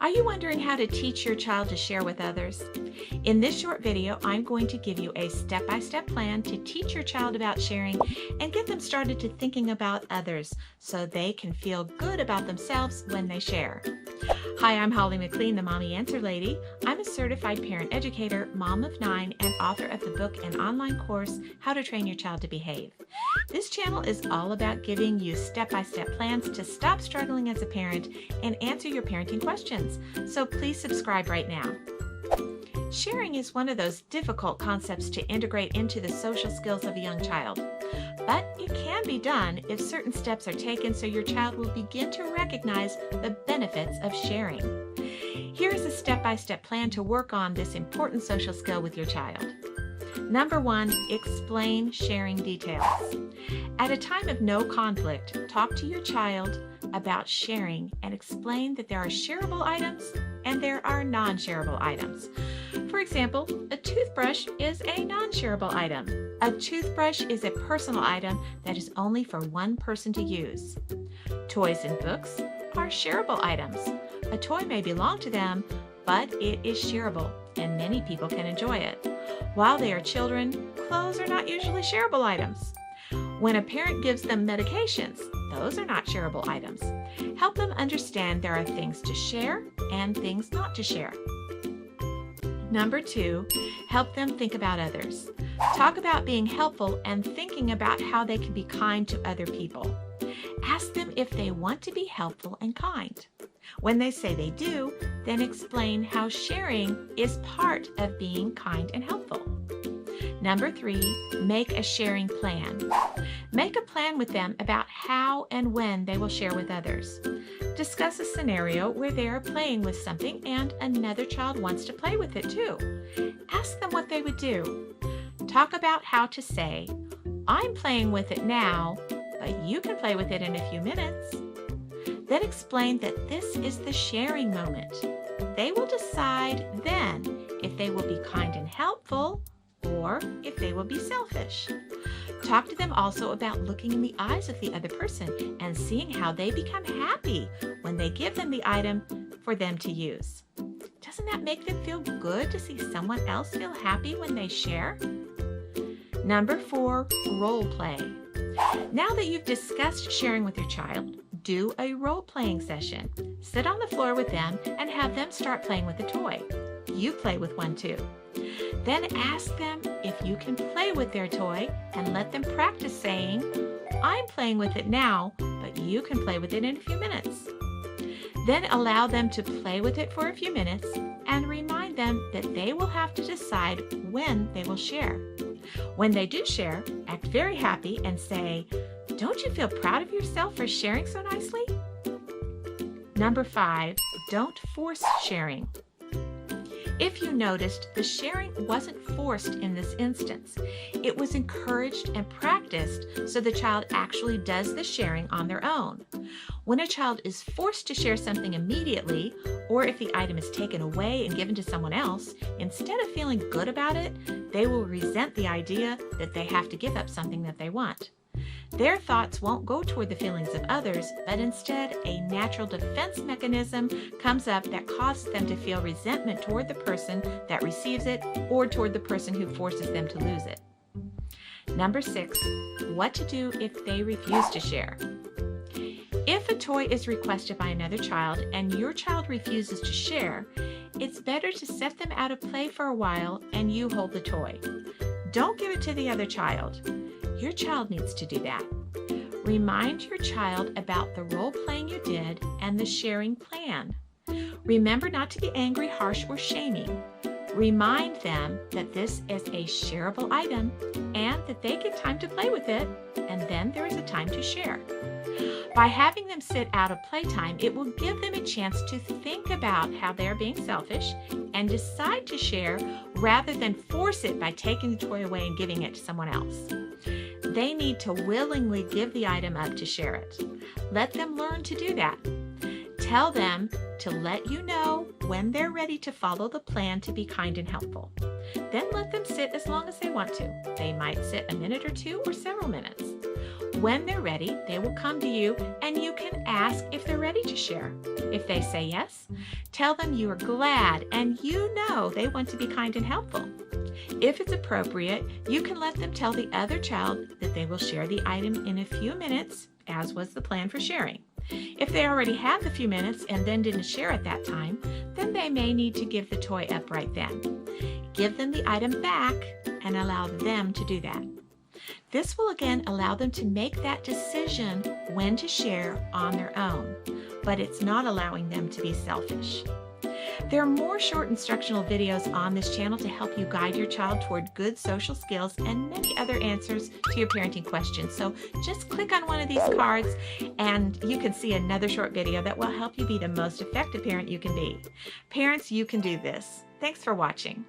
Are you wondering how to teach your child to share with others? In this short video, I'm going to give you a step-by-step plan to teach your child about sharing and get them started to thinking about others so they can feel good about themselves when they share. Hi, I'm Holly McLean, the Mommy Answer Lady. I'm a certified parent educator, mom of 9, and author of the book and online course, How to Train Your Child to Behave. This channel is all about giving you step-by-step plans to stop struggling as a parent and answer your parenting questions. So please subscribe right now. Sharing is one of those difficult concepts to integrate into the social skills of a young child. But it can be done if certain steps are taken so your child will begin to recognize the benefits of sharing. Here is a step-by-step plan to work on this important social skill with your child. Number 1, explain sharing details. At a time of no conflict, talk to your child about sharing and explain that there are shareable items and there are non-shareable items. For example, a toothbrush is a non-shareable item. A toothbrush is a personal item that is only for one person to use. Toys and books are shareable items. A toy may belong to them, but it is shareable and many people can enjoy it. While they are children, clothes are not usually shareable items. When a parent gives them medications, those are not shareable items. Help them understand there are things to share and things not to share. Number 2, help them think about others. Talk about being helpful and thinking about how they can be kind to other people. Ask them if they want to be helpful and kind. When they say they do, then explain how sharing is part of being kind and helpful. Number 3, make a sharing plan. Make a plan with them about how and when they will share with others. Discuss a scenario where they are playing with something and another child wants to play with it too. Ask them what they would do. Talk about how to say, "I'm playing with it now, but you can play with it in a few minutes." Then explain that this is the sharing moment. They will decide then if they will be kind and helpful or if they will be selfish. Talk to them also about looking in the eyes of the other person and seeing how they become happy when they give them the item for them to use. Doesn't that make them feel good to see someone else feel happy when they share? Number 4, role play. Now that you've discussed sharing with your child, do a role-playing session. Sit on the floor with them and have them start playing with a toy. You play with one too. Then ask them if you can play with their toy and let them practice saying, "I'm playing with it now, but you can play with it in a few minutes." Then allow them to play with it for a few minutes and remind them that they will have to decide when they will share. When they do share, act very happy and say, "Don't you feel proud of yourself for sharing so nicely?" Number 5, don't force sharing. If you noticed, the sharing wasn't forced in this instance. It was encouraged and practiced so the child actually does the sharing on their own. When a child is forced to share something immediately, or if the item is taken away and given to someone else, instead of feeling good about it, they will resent the idea that they have to give up something that they want. Their thoughts won't go toward the feelings of others, but instead a natural defense mechanism comes up that causes them to feel resentment toward the person that receives it or toward the person who forces them to lose it. Number 6, what to do if they refuse to share. If a toy is requested by another child and your child refuses to share, it's better to set them out of play for a while and you hold the toy. Don't give it to the other child. Your child needs to do that. Remind your child about the role playing you did and the sharing plan. Remember not to be angry, harsh, or shaming. Remind them that this is a shareable item and that they get time to play with it, and then there is a time to share. By having them sit out of playtime, it will give them a chance to think about how they're being selfish and decide to share rather than force it by taking the toy away and giving it to someone else. They need to willingly give the item up to share it. Let them learn to do that. Tell them to let you know when they're ready to follow the plan to be kind and helpful. Then let them sit as long as they want to. They might sit a minute or 2 or several minutes. When they're ready, they will come to you and you can ask if they're ready to share. If they say yes, tell them you are glad and you know they want to be kind and helpful. If it's appropriate, you can let them tell the other child that they will share the item in a few minutes, as was the plan for sharing. If they already have the few minutes and then didn't share at that time, then they may need to give the toy up right then. Give them the item back and allow them to do that. This will again allow them to make that decision when to share on their own, but it's not allowing them to be selfish. There are more short instructional videos on this channel to help you guide your child toward good social skills and many other answers to your parenting questions. So just click on one of these cards and you can see another short video that will help you be the most effective parent you can be. Parents, you can do this. Thanks for watching.